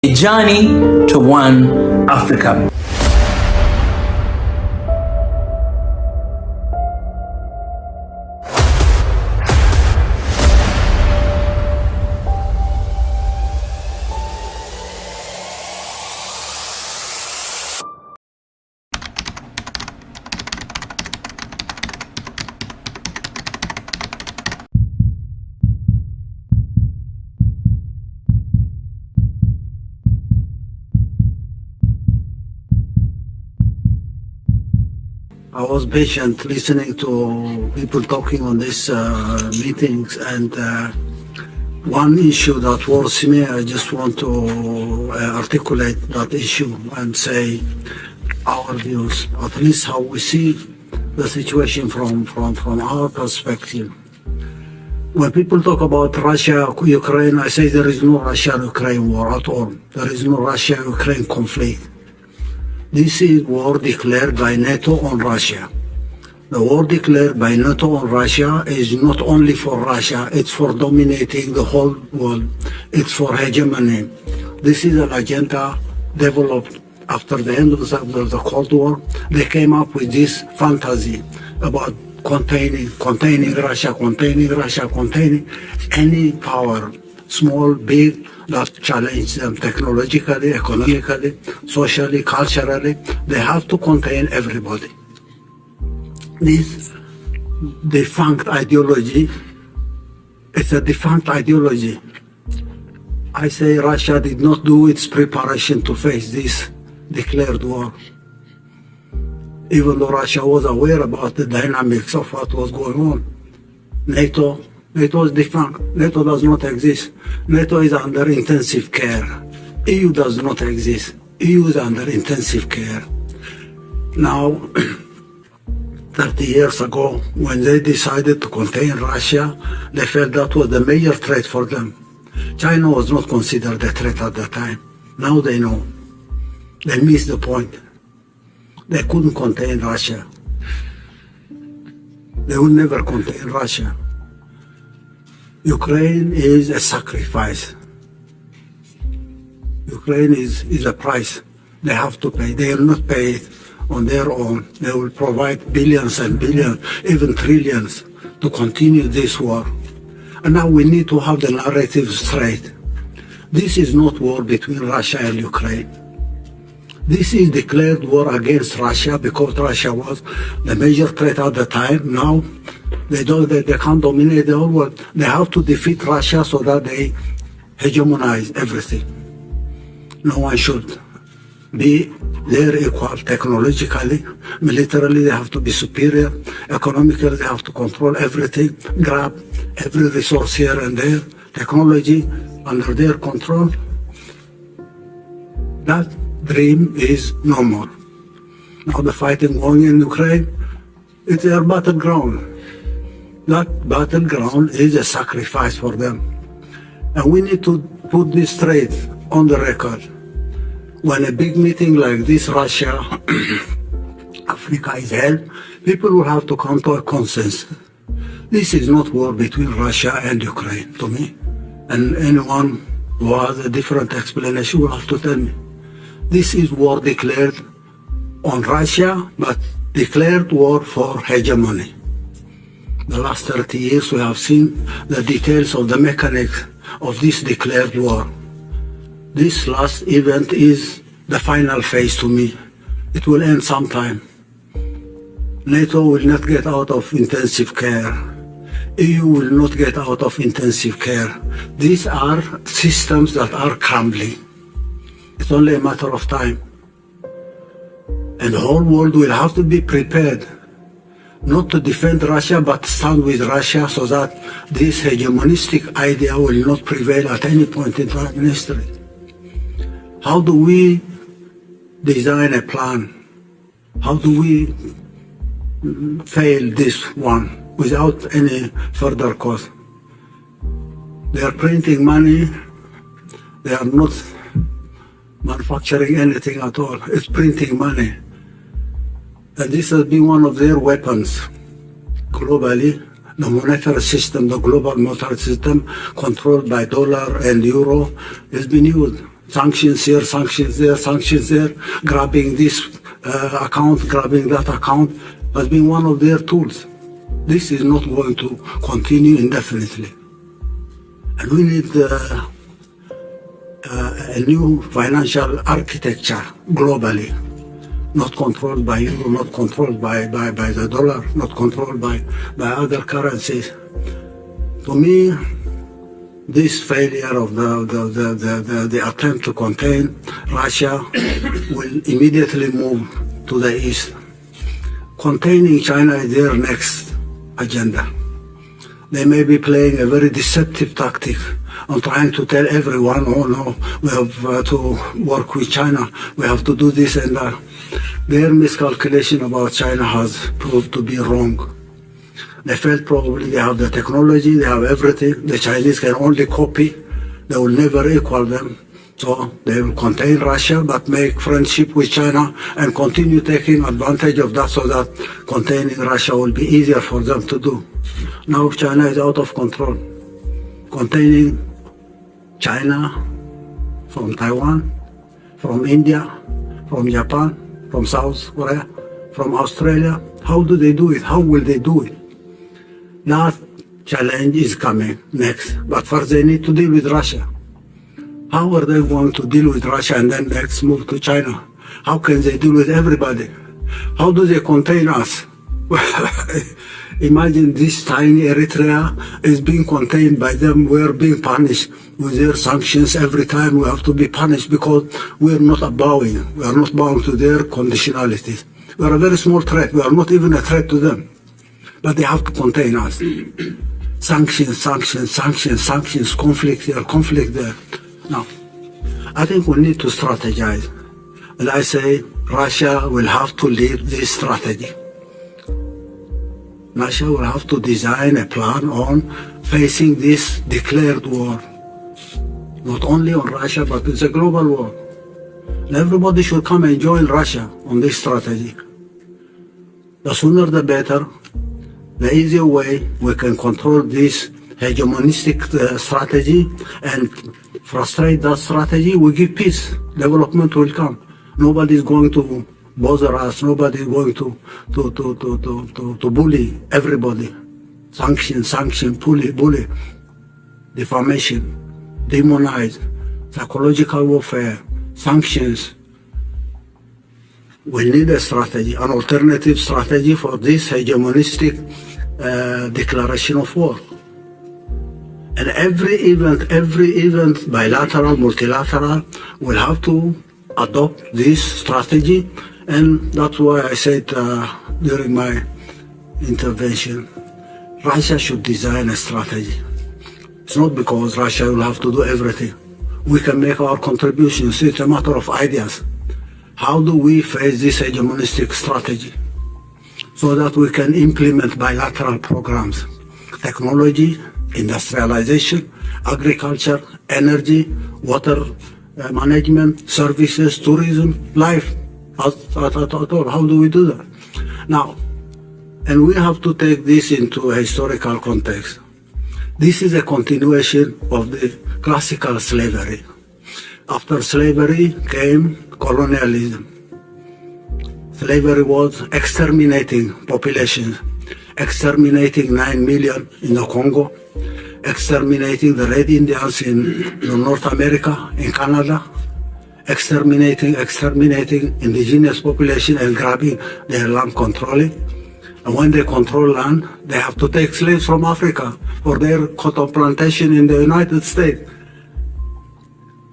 A journey to one Africa. I was patient listening to people talking on these meetings, and one issue that worries me, I just want to articulate that issue and say our views, at least how we see the situation from our perspective. When people talk about Russia, Ukraine, I say there is no Russia-Ukraine war at all. There is no Russia-Ukraine conflict. This is war declared by NATO on Russia. The war declared by NATO on Russia is not only for Russia, it's for dominating the whole world. It's for hegemony. This is an agenda developed after the end of the Cold War. They came up with this fantasy about containing Russia, containing any power, small, big, that challenge them technologically, economically, socially, culturally. They have to contain everybody. This defunct ideology, it's a defunct ideology. I say Russia did not do its preparation to face this declared war. Even though Russia was aware about the dynamics of what was going on. NATO is defunct. NATO does not exist. NATO is under intensive care. EU does not exist. EU is under intensive care. Now, 30 years ago, when they decided to contain Russia, they felt that was the major threat for them. China was not considered a threat at the time. Now they know. They missed the point. They couldn't contain Russia. They will never contain Russia. Ukraine is a sacrifice. Ukraine is a price they have to pay. They will not pay it on their own. They will provide billions and billions, even trillions, to continue this war. And now we need to have the narrative straight. This is not war between Russia and Ukraine. This is declared war against Russia because Russia was the major threat at the time. Now, they can't dominate the whole world. They have to defeat Russia so that they hegemonize everything. No one should be their equal technologically, militarily they have to be superior, economically they have to control everything, grab every resource here and there, technology under their control. That dream is no more. Now the fighting going in Ukraine, it's their battleground. That battleground is a sacrifice for them. And we need to put this straight on the record. When a big meeting like this, Russia, Africa is held, people will have to come to a consensus. This is not war between Russia and Ukraine, to me. And anyone who has a different explanation will have to tell me. This is war declared on Russia, but declared war for hegemony. The last 30 years we have seen the details of the mechanics of this declared war. This last event is the final phase to me. It will end sometime. NATO will not get out of intensive care. EU will not get out of intensive care. These are systems that are crumbling. It's only a matter of time. And the whole world will have to be prepared not to defend Russia, but stand with Russia so that this hegemonistic idea will not prevail at any point in time in history. How do we design a plan? How do we fail this one without any further cost? They are printing money. They are not manufacturing anything at all. It's printing money. And this has been one of their weapons globally. The monetary system, the global monetary system controlled by dollar and euro has been used. sanctions here, sanctions there, sanctions there, grabbing this account, grabbing that account, has been one of their tools. This is not going to continue indefinitely. And we need a new financial architecture globally, not controlled by euro, not controlled by the dollar, not controlled by other currencies. To me, this failure of the attempt to contain Russia will immediately move to the east. Containing China is their next agenda. They may be playing a very deceptive tactic on trying to tell everyone, oh no, we have to work with China, we have to do this and that. Their miscalculation about China has proved to be wrong. They felt probably they have the technology, they have everything. The Chinese can only copy. They will never equal them. So they will contain Russia, but make friendship with China and continue taking advantage of that so that containing Russia will be easier for them to do. Now China is out of control. Containing China from Taiwan, from India, from Japan, from South Korea, from Australia. How do they do it? How will they do it? That challenge is coming next. But first they need to deal with Russia. How are they going to deal with Russia and then next move to China? How can they deal with everybody? How do they contain us? Imagine this tiny Erythrée is being contained by them. We're being punished with their sanctions every time. We have to be punished because we're not bowing. We are not bound to their conditionalities. We are a very small threat. We are not even a threat to them. But they have to contain us. Sanctions, sanctions, sanctions, sanctions, conflict here, conflict there. Now, I think we need to strategize. And I say Russia will have to lead this strategy. Russia will have to design a plan on facing this declared war. Not only on Russia, but it's a global war. And everybody should come and join Russia on this strategy. The sooner the better. The easier way we can control this hegemonistic strategy and frustrate that strategy, we give peace. Development will come. Nobody is going to bother us. Nobody is going to bully everybody. Sanction, bully, defamation, demonize, psychological warfare, sanctions. We need a strategy, an alternative strategy for this hegemonistic declaration of war. And every event, bilateral, multilateral, will have to adopt this strategy. And that's why I said during my intervention, Russia should design a strategy. It's not because Russia will have to do everything. We can make our contributions. It's a matter of ideas. How do we face this hegemonistic strategy so that we can implement bilateral programs, technology, industrialization, agriculture, energy, water management, services, tourism, life, all. How do we do that? Now, and we have to take this into a historical context. This is a continuation of the classical slavery. After slavery came colonialism. Slavery was exterminating populations, exterminating 9 million in the Congo, exterminating the Red Indians in North America, in Canada, exterminating indigenous population and grabbing their land, controlling. And when they control land, they have to take slaves from Africa for their cotton plantation in the United States.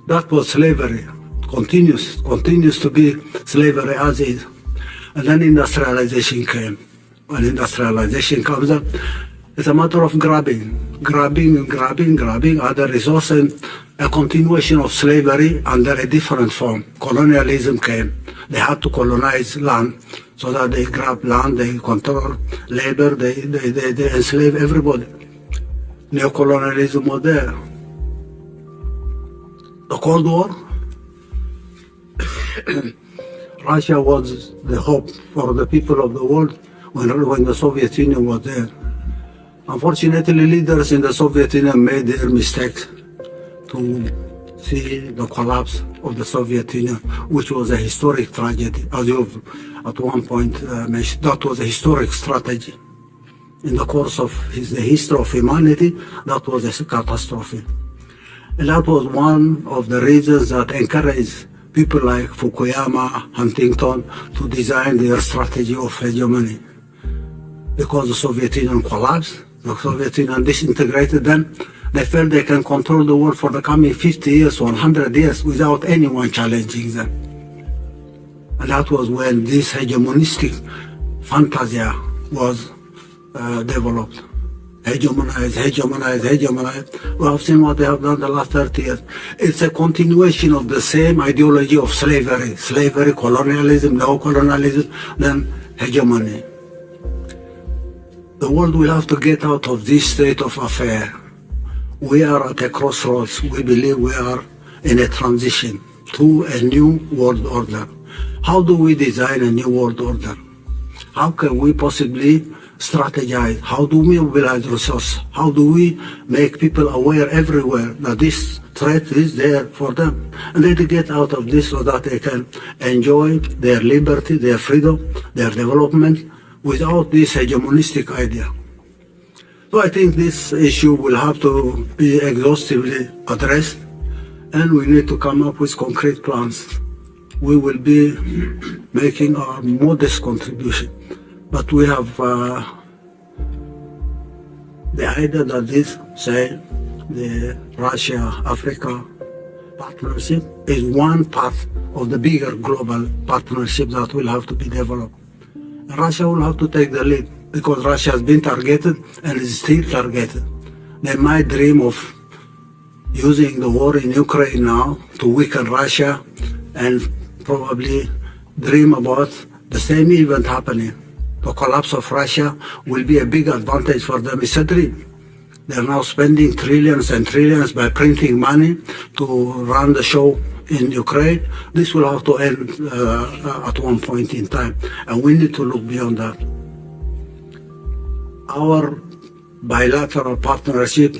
That was slavery. Continues to be slavery as is. And then industrialization came. When industrialization comes up, it's a matter of grabbing other resources, and a continuation of slavery under a different form. Colonialism came. They had to colonize land so that they grab land, they control labor, they enslave everybody. Neocolonialism was there. The Cold War, Russia was the hope for the people of the world when the Soviet Union was there. Unfortunately, leaders in the Soviet Union made their mistakes to see the collapse of the Soviet Union, which was a historic tragedy, as you at one point mentioned. That was a historic strategy. In the course of the history of humanity, that was a catastrophe. And that was one of the reasons that encouraged people like Fukuyama, Huntington, to design their strategy of hegemony. Because the Soviet Union collapsed, the Soviet Union disintegrated them, they felt they can control the world for the coming 50 years, 100 years without anyone challenging them. And that was when this hegemonistic fantasia was developed. Hegemonize. We have seen what they have done the last 30 years. It's a continuation of the same ideology of slavery, colonialism, neo-colonialism, then hegemony. The world will have to get out of this state of affair. We are at a crossroads. We believe we are in a transition to a new world order. How do we design a new world order? How can we possibly strategize? How do we mobilize resources? How do we make people aware everywhere that this threat is there for them? And then to get out of this so that they can enjoy their liberty, their freedom, their development without this hegemonistic idea. So I think this issue will have to be exhaustively addressed, and we need to come up with concrete plans. We will be making our modest contribution, but we have the idea that this, say, the Russia-Africa partnership is one part of the bigger global partnership that will have to be developed. And Russia will have to take the lead because Russia has been targeted and is still targeted. They might dream of using the war in Ukraine now to weaken Russia and probably dream about the same event happening. The collapse of Russia will be a big advantage for them. It's a dream. They're now spending trillions and trillions by printing money to run the show in Ukraine. This will have to end at one point in time, and we need to look beyond that. Our bilateral partnership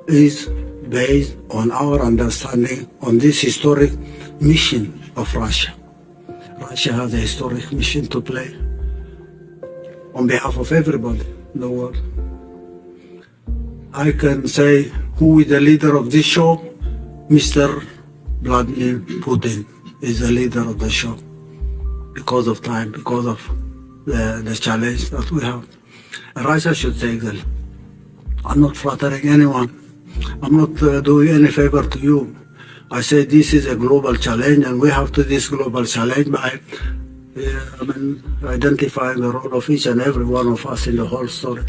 is based on our understanding on this historic mission of Russia. Russia has a historic mission to play on behalf of everybody in the world. I can say who is the leader of this show? Mr. Vladimir Putin is the leader of the show because of time, because of the challenge that we have. And Russia should take the lead. I'm not flattering anyone. I'm not doing any favor to you. I say this is a global challenge, and we have to this global challenge by identifying the role of each and every one of us in the whole story.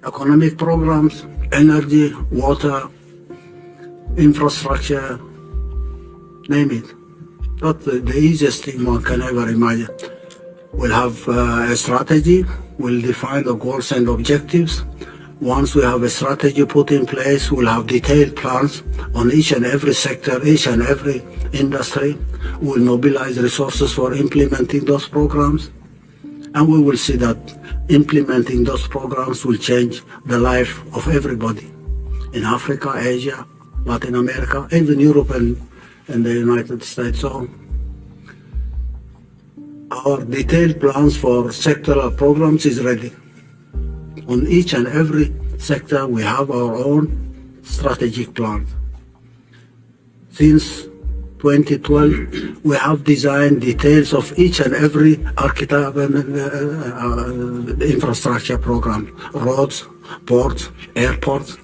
Economic programs, energy, water, infrastructure, name it. Not the easiest thing one can ever imagine. We'll have a strategy, we'll define the goals and objectives. Once we have a strategy put in place, we'll have detailed plans on each and every sector, each and every industry. We'll mobilize resources for implementing those programs. And we will see that implementing those programs will change the life of everybody in Africa, Asia, Latin America, even Europe and the United States. So our detailed plans for sectoral programs is ready. On each and every sector, we have our own strategic plan. Since 2012, we have designed details of each and every infrastructure program: roads, ports, airports,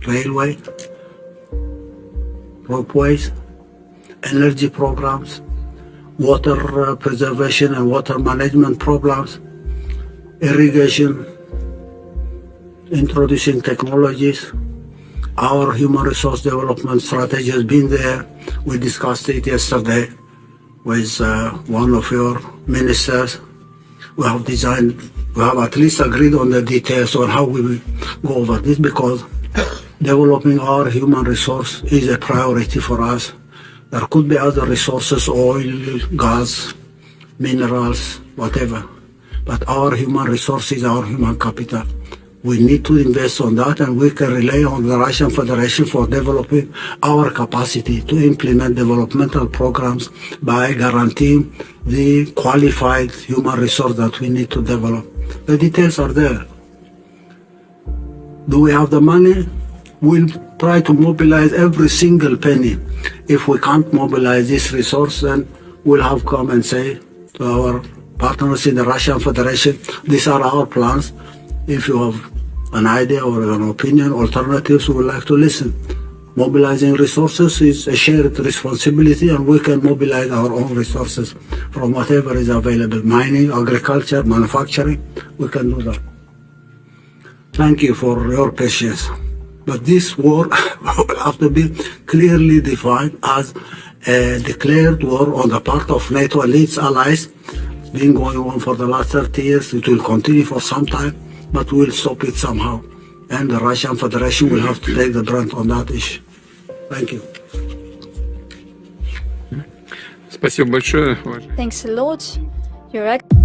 railway, ropeways, energy programs, water preservation and water management programs, irrigation, introducing technologies. Our human resource development strategy has been there. We discussed it yesterday with one of your ministers. We have at least agreed on the details on how we will go over this, because developing our human resource is a priority for us. There could be other resources, oil, gas, minerals, whatever. But our human resource is our human capital. We need to invest on that, and we can rely on the Russian Federation for developing our capacity to implement developmental programs by guaranteeing the qualified human resource that we need to develop. The details are there. Do we have the money? We'll try to mobilize every single penny. If we can't mobilize this resource, then we'll have come and say to our partners in the Russian Federation, these are our plans. If you have an idea or an opinion, alternatives, we would like to listen. Mobilizing resources is a shared responsibility, and we can mobilize our own resources from whatever is available. Mining, agriculture, manufacturing, we can do that. Thank you for your patience. But this war will have to be clearly defined as a declared war on the part of NATO and its allies. It's been going on for the last 30 years. It will continue for some time, but we'll stop it somehow. And the Russian Federation will have to take the brunt on that issue. Thank you. Спасибо большое. Thanks a lot, Your Excellency.